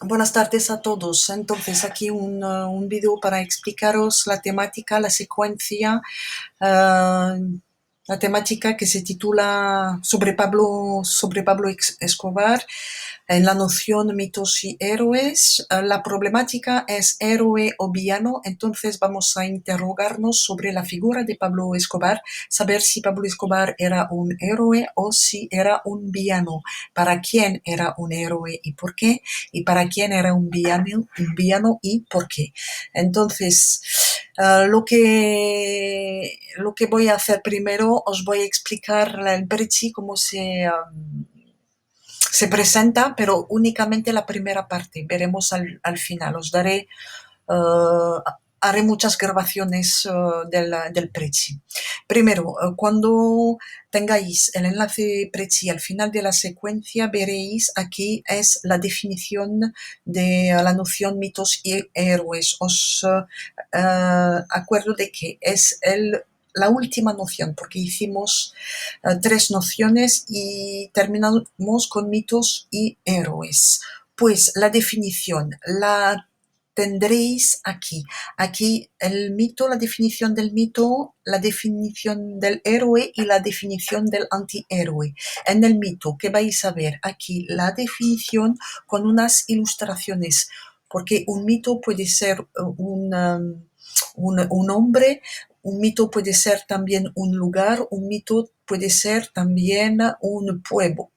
Buenas tardes a todos. Entonces, aquí un video para explicaros la temática, la secuencia, la temática que se titula sobre Pablo Escobar, en la noción mitos y héroes. La problemática es héroe o villano, entonces vamos a interrogarnos sobre la figura de Pablo Escobar, saber si Pablo Escobar era un héroe o si era un villano, para quién era un héroe y por qué, y para quién era un villano y por qué. Entonces, lo que voy a hacer primero, os voy a explicar el Prezi, cómo se presenta, pero únicamente la primera parte. Veremos al final. Haré muchas grabaciones del Prezi. Primero, cuando tengáis el enlace Prezi al final de la secuencia, veréis aquí es la definición de la noción mitos y héroes. Os acuerdo de que es la última noción, porque hicimos tres nociones y terminamos con mitos y héroes. Pues la definición la tendréis aquí. Aquí el mito, la definición del mito, la definición del héroe y la definición del antihéroe. En el mito, ¿qué vais a ver? Aquí la definición con unas ilustraciones, porque un mito puede ser un hombre, un mito puede ser también un lugar, un mito puede ser también un pueblo.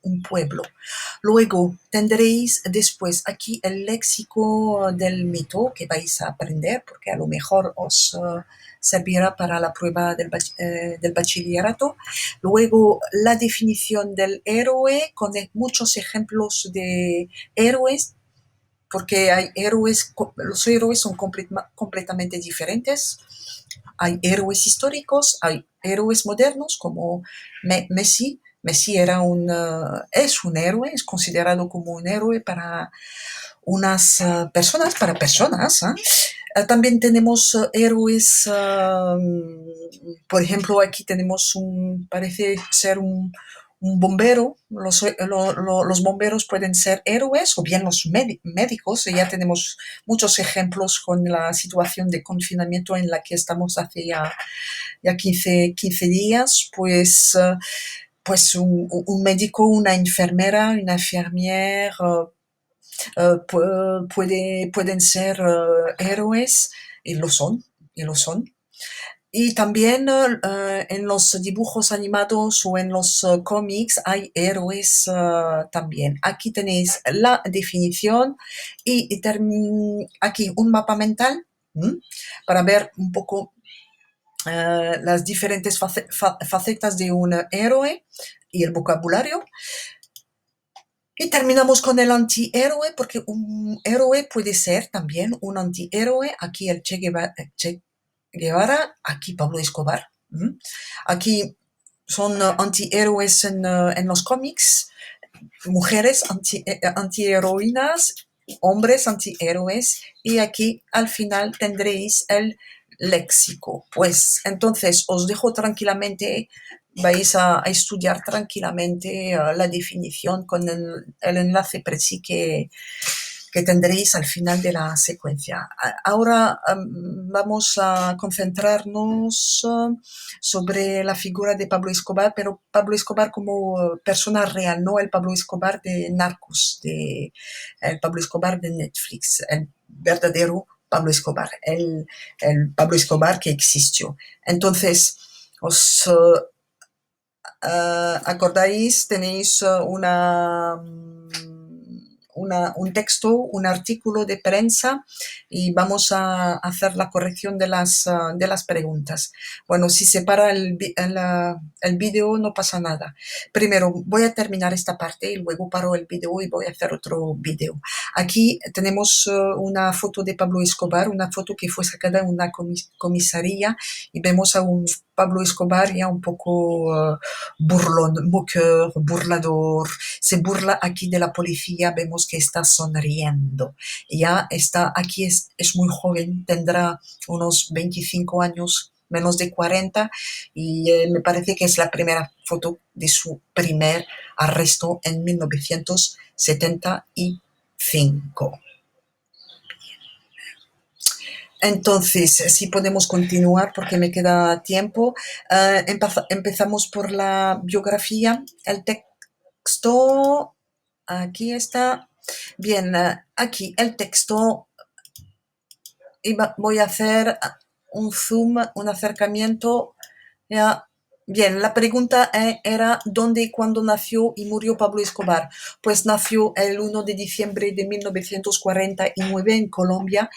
Luego tendréis después aquí el léxico del mito que vais a aprender, porque a lo mejor os servirá para la prueba del bachillerato. Luego la definición del héroe con muchos ejemplos de héroes, porque los héroes son completamente diferentes. Hay héroes históricos, hay héroes modernos como Messi. Messi es un héroe, es considerado como un héroe para unas personas, para personas. También tenemos héroes, por ejemplo, aquí tenemos parece ser un bombero. Los bomberos pueden ser héroes o bien los médicos. Ya tenemos muchos ejemplos con la situación de confinamiento en la que estamos hace ya 15 días. Pues un médico, una enfermera, una enfermiera, pueden ser héroes, y lo son, y lo son. Y también en los dibujos animados o en los cómics hay héroes también. Aquí tenéis la definición y aquí un mapa mental, para ver un poco las diferentes facetas de un héroe y el vocabulario. Y terminamos con el antihéroe, porque un héroe puede ser también un antihéroe. Aquí el Che Guevara, aquí Pablo Escobar. Aquí son antihéroes en los cómics, mujeres antiheroínas, hombres antihéroes, y aquí al final tendréis el léxico. Pues entonces os dejo tranquilamente, vais a estudiar tranquilamente la definición con el enlace preciso que tendréis al final de la secuencia. Ahora vamos a concentrarnos sobre la figura de Pablo Escobar, pero Pablo Escobar como persona real, no el Pablo Escobar de Narcos, el Pablo Escobar de Netflix, el verdadero Pablo Escobar, el Pablo Escobar que existió. Entonces, os acordáis, tenéis un texto, un artículo de prensa, y vamos a hacer la corrección de las preguntas. Bueno, si se para el vídeo no pasa nada. Primero voy a terminar esta parte y luego paro el vídeo y voy a hacer otro vídeo. Aquí tenemos una foto de Pablo Escobar, una foto que fue sacada en una comisaría, y vemos a un Pablo Escobar ya un poco burlón, moqueur, burlador. Se burla aquí de la policía, vemos que está sonriendo. Ya está, aquí es muy joven, tendrá unos 25 años, menos de 40, y me parece que es la primera foto de su primer arresto en 1975. Entonces, si podemos continuar porque me queda tiempo. Empezamos por la biografía. El texto, aquí está. Bien, aquí el texto. Voy a hacer un zoom, un acercamiento. Ya. Bien, la pregunta era ¿dónde y cuándo nació y murió Pablo Escobar? Pues nació el 1 de diciembre de 1949 en Colombia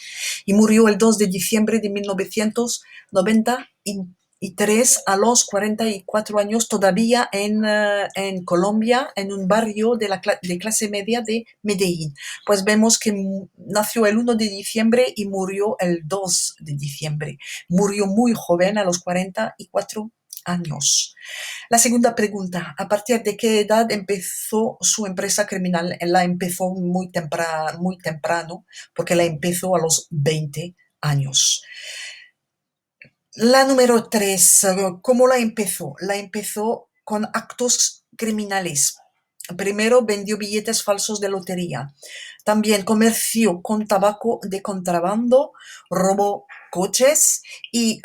y murió el 2 de diciembre de 1993 a los 44 años todavía en Colombia, en un barrio de clase media de Medellín. Pues vemos que nació el 1 de diciembre y murió el 2 de diciembre. Murió muy joven, a los 44 años. La segunda pregunta, ¿a partir de qué edad empezó su empresa criminal? La empezó muy temprano, porque la empezó a los 20 años. La número 3, ¿cómo la empezó? La empezó con actos criminales. Primero vendió billetes falsos de lotería. También comerció con tabaco de contrabando, robó coches y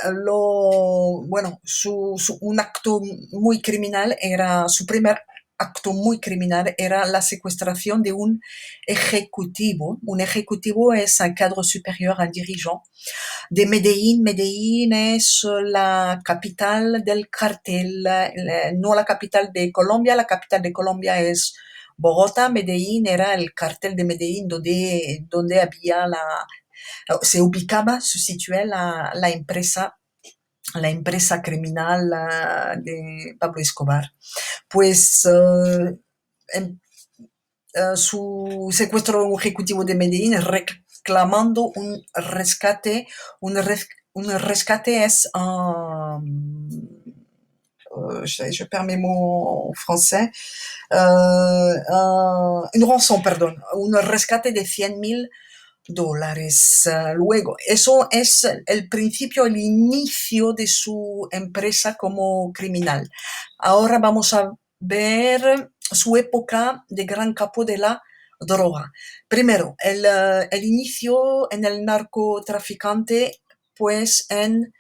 un acto muy criminal era, su primer acto muy criminal era la secuestración de un ejecutivo. Un ejecutivo es un cadre superior, un dirigente de Medellín. Medellín es la capital del cartel, no la capital de Colombia. La capital de Colombia es Bogotá. Medellín era el cartel de Medellín donde había se ubicaba, se situaba la empresa criminal de Pablo Escobar. Pues su secuestro de un ejecutivo de Medellín reclamando un rescate. Un rescate es je perds mes mots français, une rançon, perdón, un rescate de $100,000. Luego, eso es el principio, el inicio de su empresa como criminal. Ahora vamos a ver su época de gran capo de la droga. Primero, el inicio en el narcotraficante, pues en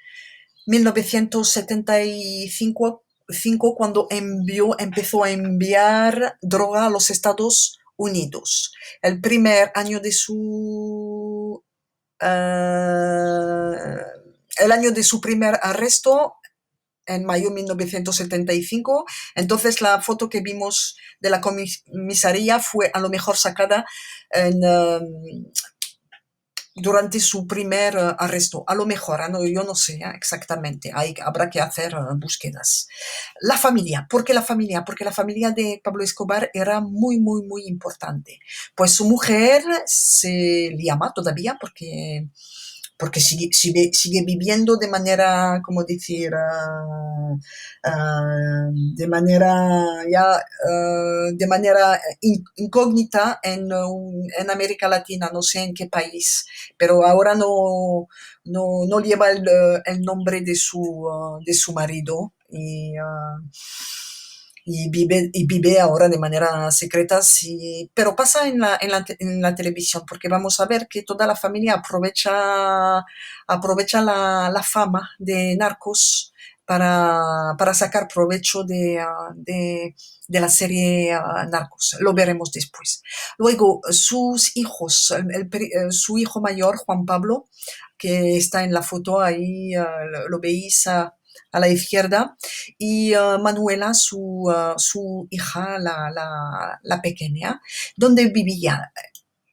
1975, cuando empezó a enviar droga a los Estados Unidos. El primer año de el año de su primer arresto, en mayo de 1975. Entonces la foto que vimos de la comisaría fue a lo mejor sacada durante su primer arresto. A lo mejor, yo no sé exactamente, habrá que hacer búsquedas. La familia, ¿por qué la familia? Porque la familia de Pablo Escobar era muy, muy, muy importante. Pues su mujer se llama todavía porque sigue viviendo de manera, ¿cómo decir? De manera incógnita en América Latina, no sé en qué país, pero ahora no lleva el nombre de su marido y vive ahora de manera secreta, sí, pero pasa en la televisión, porque vamos a ver que toda la familia aprovecha la fama de narcos para sacar provecho de la serie Narcos. Lo veremos después. Luego, sus hijos, su hijo mayor, Juan Pablo, que está en la foto ahí, lo veis a la izquierda, y Manuela, su hija, la pequeña, donde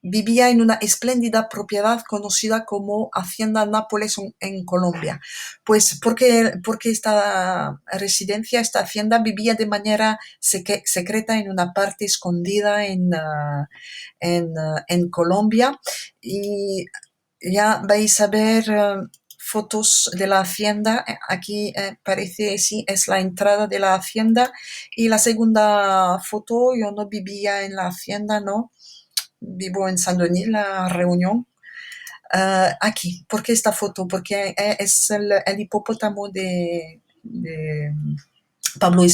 vivía en una espléndida propiedad conocida como Hacienda Nápoles en Colombia. Pues porque esta residencia, esta hacienda, vivía de manera secreta en una parte escondida en Colombia. Y ya vais a ver fotos de la hacienda. Aquí parece, sí, es la entrada de la hacienda. Y la segunda foto, yo no vivía en la hacienda, no. Vivo en Saint-Denis, La Reunión. Aquí, ¿por qué esta foto? Porque es el hipopótamo de Pablo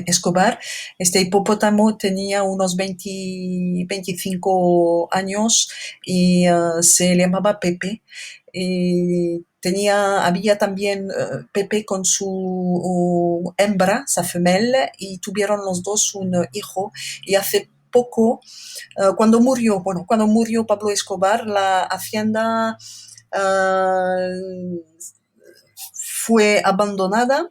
Escobar. Este hipopótamo tenía unos 25 años y se llamaba Pepe. Había también Pepe con su hembra, sa femelle, y tuvieron los dos un hijo. Y hace poco, cuando murió Pablo Escobar, la hacienda fue abandonada.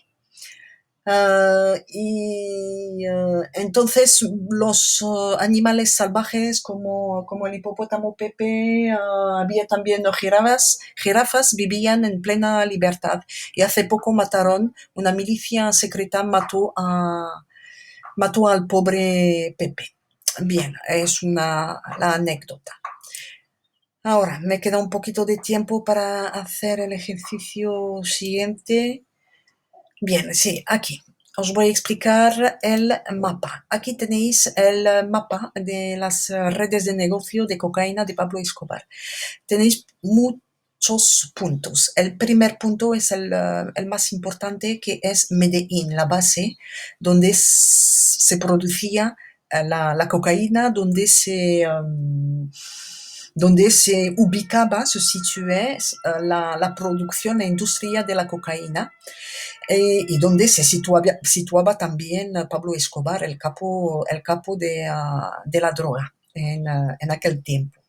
Entonces los animales salvajes como el hipopótamo Pepe, había también jirafas vivían en plena libertad. Y hace poco una milicia secreta mató al pobre Pepe. Bien, es la anécdota. Ahora, me queda un poquito de tiempo para hacer el ejercicio siguiente. Bien, sí, aquí os voy a explicar el mapa. Aquí tenéis el mapa de las redes de negocio de cocaína de Pablo Escobar. Tenéis muchos puntos. El primer punto es el más importante, que es Medellín, la base donde se producía la cocaína, donde se ubicaba, se situé la producción, la industria de la cocaína, y donde se situaba también Pablo Escobar, el capo de la droga en aquel tiempo.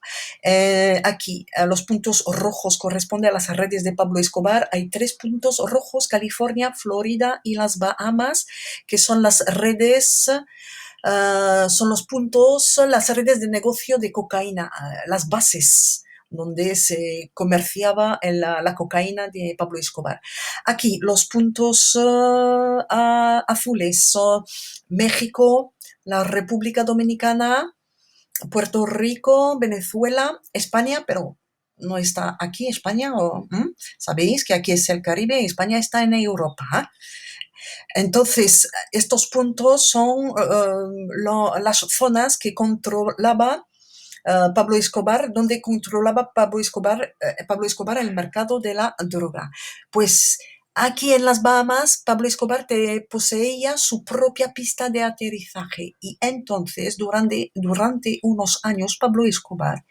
Aquí, los puntos rojos corresponden a las redes de Pablo Escobar. Hay 3 puntos rojos: California, Florida y las Bahamas, que son las redes, son los puntos, las redes de negocio de cocaína, las bases donde se comerciaba la cocaína de Pablo Escobar. Aquí los puntos azules son México, la República Dominicana, Puerto Rico, Venezuela, España, pero no está aquí España. Sabéis que aquí es el Caribe y España está en Europa. Entonces, estos puntos son las zonas que controlaba Pablo Escobar, donde controlaba Pablo Escobar el mercado de la droga. Pues aquí en las Bahamas, Pablo Escobar poseía su propia pista de aterrizaje, y entonces durante unos años Pablo Escobar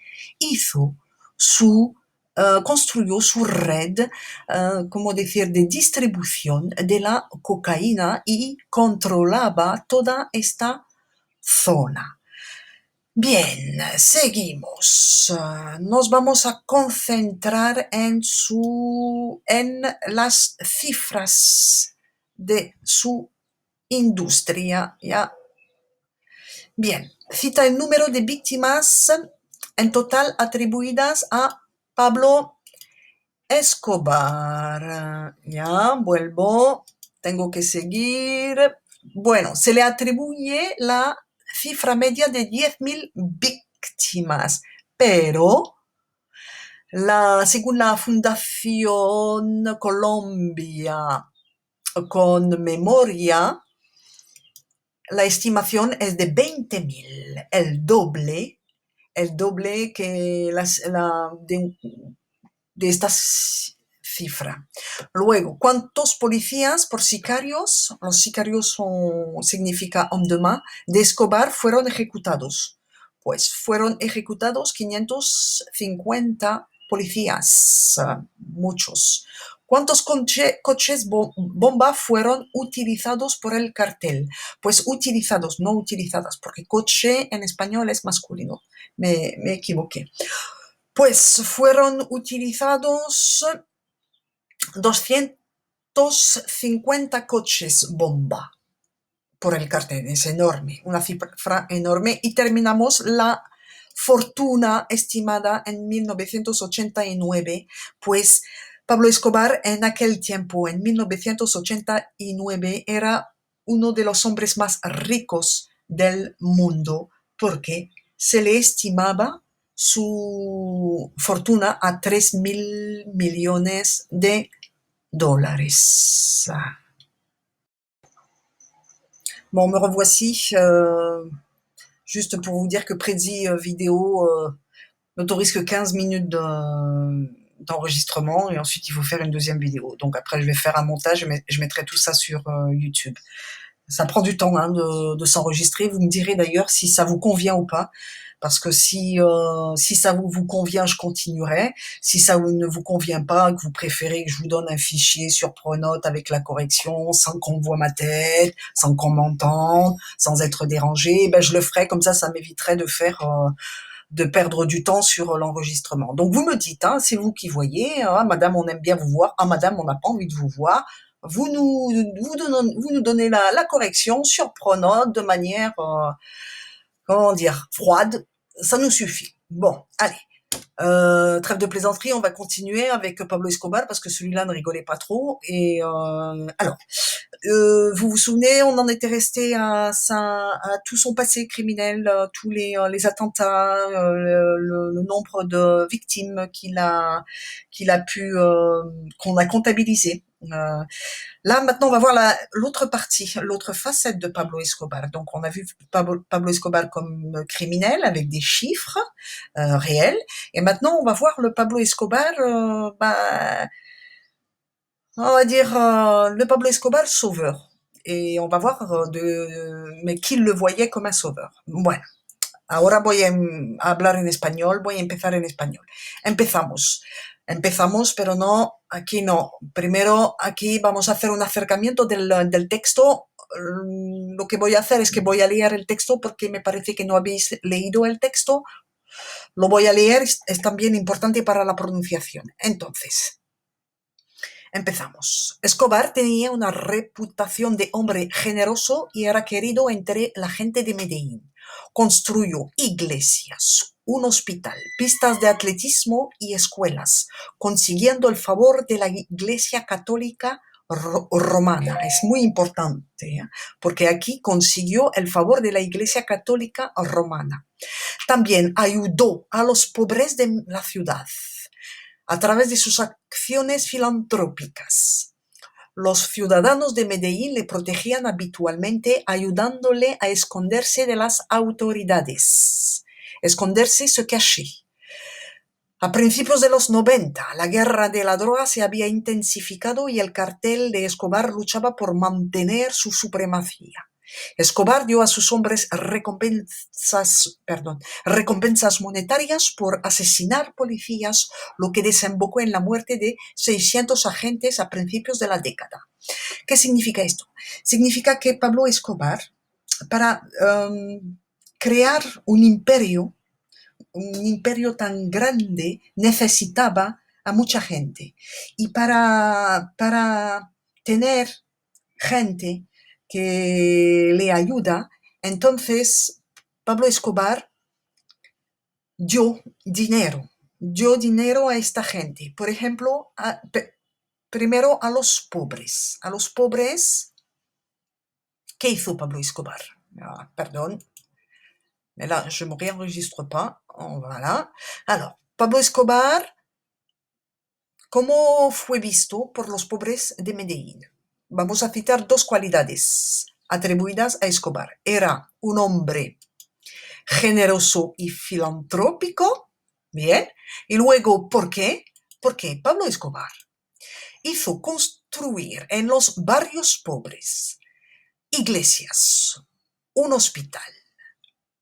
construyó su red, como decir, de distribución de la cocaína, y controlaba toda esta zona. Bien, seguimos. Nos vamos a concentrar en las cifras de su industria. ¿Ya? Bien, cita el número de víctimas en total atribuidas a Pablo Escobar. Ya, vuelvo. Tengo que seguir. Bueno, se le atribuye la cifra media de 10.000 víctimas, pero según la Fundación Colombia con Memoria, la estimación es de 20.000, el doble que de esta cifra. Luego, ¿cuántos policías por sicarios? Los sicarios significa homme de main, de Escobar fueron ejecutados. Pues fueron ejecutados 550 policías, muchos. ¿Cuántos coches bomba fueron utilizados por el cartel? Pues utilizados, no utilizadas, porque coche en español es masculino. Me equivoqué. Pues fueron utilizados 250 coches bomba por el cartel. Es enorme, una cifra enorme. Y terminamos la fortuna estimada en 1989, pues Pablo Escobar en aquel tiempo, en 1989, era uno de los hombres más ricos del mundo, porque se le estimaba su fortuna a 3.000 millones de dólares. Bon, me revoici, juste pour vous dire que Prezi vidéo n'autorise que 15 minutes d'enregistrement, et ensuite il faut faire une deuxième vidéo. Donc après je vais faire un montage, je mettrai tout ça sur YouTube. Ça prend du temps hein, de s'enregistrer. Vous me direz d'ailleurs si ça vous convient ou pas. Parce que si ça vous convient, je continuerai. Si ça ne vous convient pas, que vous préférez que je vous donne un fichier sur Pronote avec la correction, sans qu'on voit ma tête, sans qu'on m'entende, sans être dérangé, ben je le ferai. Comme ça m'éviterait de perdre du temps sur l'enregistrement. Donc vous me dites, hein, c'est vous qui voyez. Ah, madame, on aime bien vous voir. Ah, madame, on n'a pas envie de vous voir. Vous nous donnez la correction sur Pronote de manière, comment dire, froide. Ça nous suffit. Bon, allez. Trêve de plaisanterie, on va continuer avec Pablo Escobar parce que celui-là ne rigolait pas trop. Et alors, vous vous souvenez, on en était resté à tout son passé criminel, tous les attentats, le nombre de victimes qu'il a pu qu'on a comptabilisé. Là, maintenant, on va voir l'autre partie, l'autre facette de Pablo Escobar. Donc, on a vu Pablo Escobar comme criminel avec des chiffres réels. Et maintenant, on va voir le Pablo Escobar, on va dire le Pablo Escobar sauveur. Et on va voir mais qui le voyait comme un sauveur. Bueno, ahora a hablar en español, voy a empezar en español. Empezamos, pero no, aquí no. Primero, aquí vamos a hacer un acercamiento del texto. Lo que voy a hacer es que voy a leer el texto porque me parece que no habéis leído el texto. Lo voy a leer, es también importante para la pronunciación. Entonces, empezamos. Escobar tenía una reputación de hombre generoso y era querido entre la gente de Medellín. Construyó iglesias, un hospital, pistas de atletismo y escuelas, consiguiendo el favor de la Iglesia Católica Romana. Es muy importante, ¿eh? Porque aquí consiguió el favor de la Iglesia Católica Romana. También ayudó a los pobres de la ciudad a través de sus acciones filantrópicas. Los ciudadanos de Medellín le protegían habitualmente, ayudándole a esconderse de las autoridades. Esconderse, se cacher. A principios de los 90, la guerra de la droga se había intensificado y el cartel de Escobar luchaba por mantener su supremacía. Escobar dio a sus hombres recompensas monetarias por asesinar policías, lo que desembocó en la muerte de 600 agentes a principios de la década. ¿Qué significa esto? Significa que Pablo Escobar, para crear un imperio tan grande, necesitaba a mucha gente. Y para tener gente que le ayuda, entonces Pablo Escobar dio dinero a esta gente. Por ejemplo, primero a los pobres. A los pobres, ¿qué hizo Pablo Escobar? Perdón, mais là, je ne me réenregistre pas. Voilà. Alors, Pablo Escobar, ¿cómo fue visto por los pobres de Medellín? Vamos a citar dos cualidades atribuidas a Escobar. Era un hombre generoso y filantrópico. Bien. Y luego, ¿por qué? Porque Pablo Escobar hizo construir en los barrios pobres iglesias, un hospital,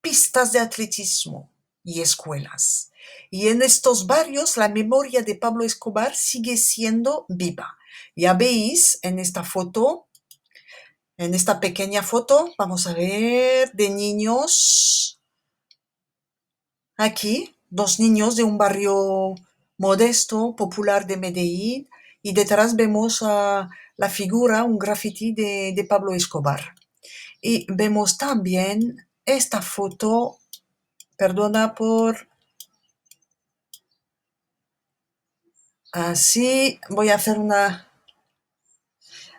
pistas de atletismo y escuelas. Y en estos barrios la memoria de Pablo Escobar sigue siendo viva. Ya veis en esta foto, en esta pequeña foto, vamos a ver, de niños. Aquí, dos niños de un barrio modesto, popular de Medellín, y detrás vemos la figura, un graffiti de Pablo Escobar. Y vemos también esta foto, perdona por... Así, voy a hacer una...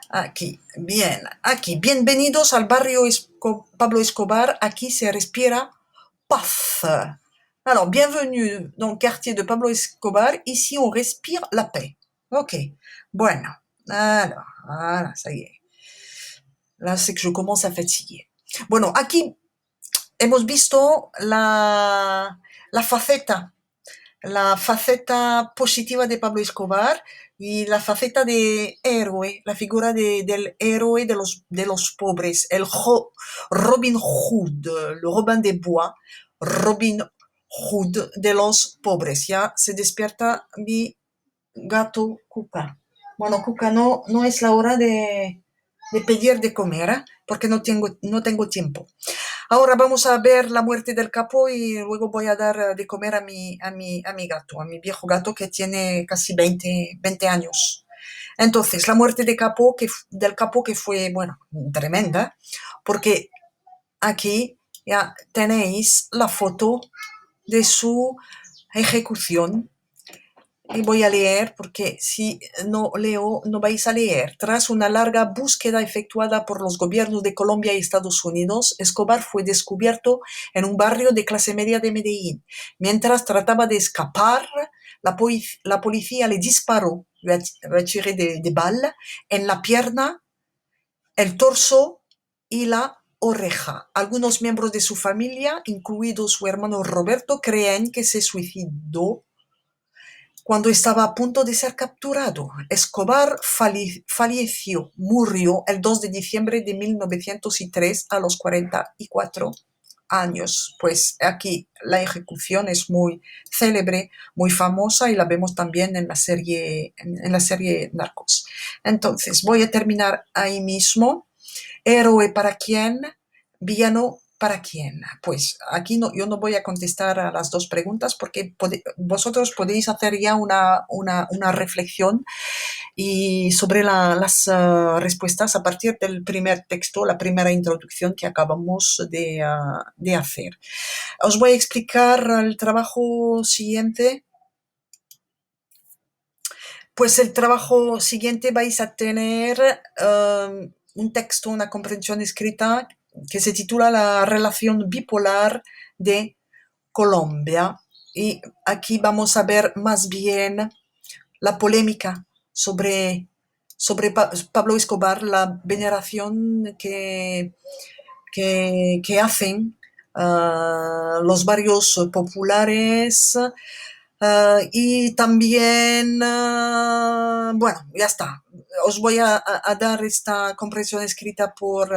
Aquí, bien, aquí. Bienvenidos al barrio Pablo Escobar. Aquí se respira paz. Alors, bienvenue dans le quartier de Pablo Escobar. Ici, on respire la paix. Ok, bueno. Alors, voilà, ça y est. Là, c'est que je commence à fatiguer. Bueno, aquí hemos visto la faceta la faceta positiva de Pablo Escobar y la faceta de héroe, la figura del héroe de los pobres, Robin Hood, el Robin de Bois, Robin Hood de los pobres. Ya se despierta mi gato Cuca. Bueno, Cuca, no es la hora de pedir de comer, ¿eh? Porque no tengo tiempo. Ahora vamos a ver la muerte del capo y luego voy a dar de comer a mi gato, a mi viejo gato que tiene casi 20 años. Entonces, la muerte del capo que fue, bueno, tremenda, porque aquí ya tenéis la foto de su ejecución. Y voy a leer porque si no leo no vais a leer. Tras una larga búsqueda efectuada por los gobiernos de Colombia y Estados Unidos, Escobar fue descubierto en un barrio de clase media de Medellín. Mientras trataba de escapar, la policía le disparó, le tiré de bala en la pierna, el torso y la oreja. Algunos miembros de su familia, incluido su hermano Roberto, creen que se suicidó cuando estaba a punto de ser capturado. Escobar murió el 2 de diciembre de 1903 a los 44 años. Pues aquí la ejecución es muy célebre, muy famosa y la vemos también en la serie Narcos. Entonces, voy a terminar ahí mismo. ¿Héroe para quién? ¿Villano para quién? Pues aquí yo no voy a contestar a las dos preguntas porque vosotros podéis hacer ya una reflexión y sobre las respuestas a partir del primer texto, la primera introducción que acabamos de hacer. Os voy a explicar el trabajo siguiente. Pues el trabajo siguiente vais a tener un texto, una comprensión escrita que se titula La relación bipolar de Colombia. Y aquí vamos a ver más bien la polémica sobre Pablo Escobar, la veneración que hacen los barrios populares. Y también, bueno, ya está. Os voy a dar esta comprensión escrita por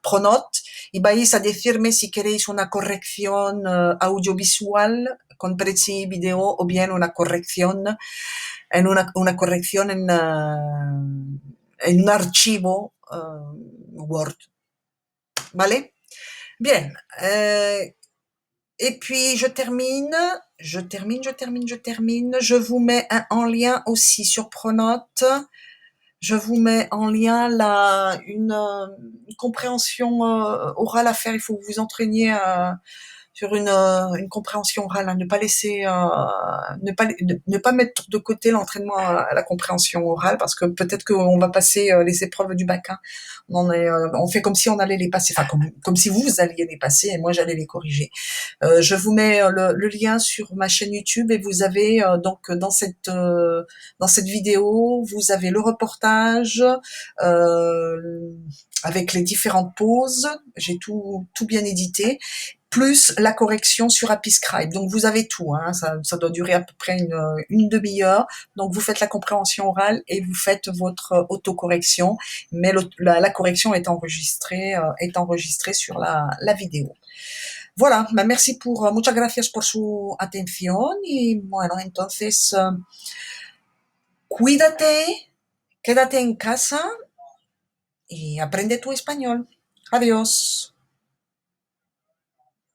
Pronote y vais a decirme si queréis una corrección audiovisual con Prezi video o bien una corrección una corrección en un archivo Word. ¿Vale? Bien. Et puis, je termine. Je vous mets en lien aussi sur Pronote. Je vous mets en lien une compréhension orale à faire. Il faut que vous entraîniez sur une compréhension orale, hein. Ne pas laisser, ne pas mettre de côté l'entraînement à la compréhension orale parce que peut-être qu'on va passer les épreuves du bac, hein. On fait comme si on allait les passer, enfin comme si vous alliez les passer et moi j'allais les corriger. Je vous mets le lien sur ma chaîne YouTube et vous avez donc dans cette vidéo, vous avez le reportage avec les différentes pauses. J'ai tout bien édité, plus la correction sur Apiscribe. Donc vous avez tout, hein, ça doit durer à peu près une demi-heure. Donc vous faites la compréhension orale et vous faites votre autocorrection, mais la correction est enregistrée sur la vidéo. Voilà, muchas gracias por su atención y bueno, entonces cuídate, quédate en casa y aprende tu español. Adiós.